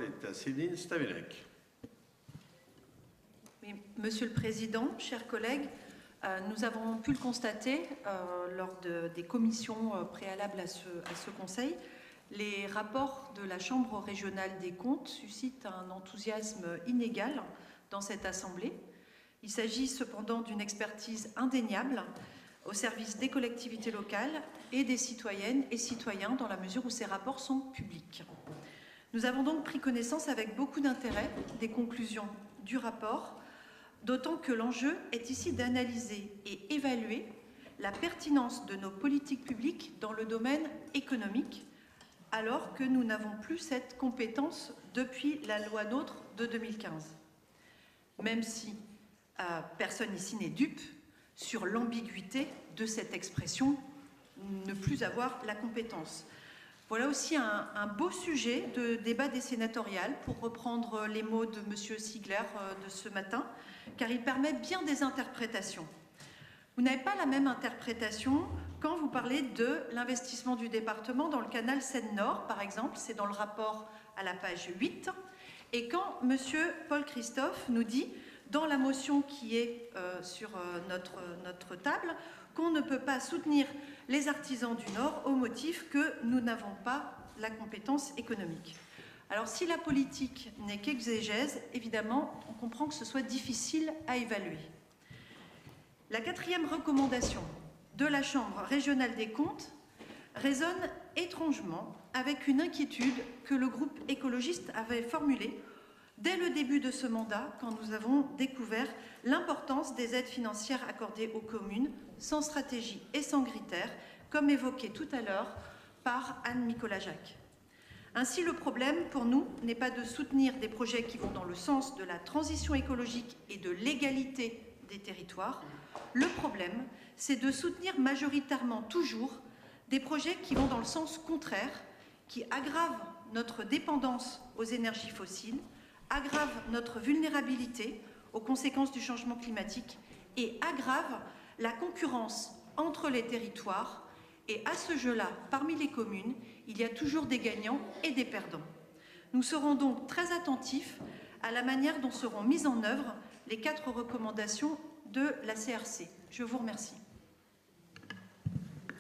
parole est à Céline Stavelec. Oui, Monsieur le Président, chers collègues, nous avons pu le constater lors des commissions préalables à ce Conseil. Les rapports de la Chambre régionale des comptes suscitent un enthousiasme inégal dans cette Assemblée. Il s'agit cependant d'une expertise indéniable au service des collectivités locales et des citoyennes et citoyens dans la mesure où ces rapports sont publics. Nous avons donc pris connaissance avec beaucoup d'intérêt des conclusions du rapport, d'autant que l'enjeu est ici d'analyser et évaluer la pertinence de nos politiques publiques dans le domaine économique, alors que nous n'avons plus cette compétence depuis la loi NOTRe de 2015. Même si personne ici n'est dupe sur l'ambiguïté de cette expression « ne plus avoir la compétence ». Voilà aussi un beau sujet de débat des sénatoriales, pour reprendre les mots de M. Ziegler de ce matin, car il permet bien des interprétations. Vous n'avez pas la même interprétation quand vous parlez de l'investissement du département dans le canal Seine-Nord, par exemple, c'est dans le rapport à la page 8, et quand M. Paul Christophe nous dit, dans la motion qui est sur notre table, qu'on ne peut pas soutenir les artisans du Nord au motif que nous n'avons pas la compétence économique. Alors si la politique n'est qu'exégèse, évidemment, on comprend que ce soit difficile à évaluer. La 4e recommandation de la Chambre régionale des comptes résonne étrangement avec une inquiétude que le groupe écologiste avait formulée dès le début de ce mandat, quand nous avons découvert l'importance des aides financières accordées aux communes, sans stratégie et sans critères, comme évoqué tout à l'heure par Anne Nicolas-Jacques. Ainsi, le problème pour nous n'est pas de soutenir des projets qui vont dans le sens de la transition écologique et de l'égalité des territoires. Le problème, c'est de soutenir majoritairement toujours des projets qui vont dans le sens contraire, qui aggravent notre dépendance aux énergies fossiles, aggrave notre vulnérabilité aux conséquences du changement climatique et aggrave la concurrence entre les territoires. Et à ce jeu-là, parmi les communes, il y a toujours des gagnants et des perdants. Nous serons donc très attentifs à la manière dont seront mises en œuvre les 4 recommandations de la CRC. Je vous remercie.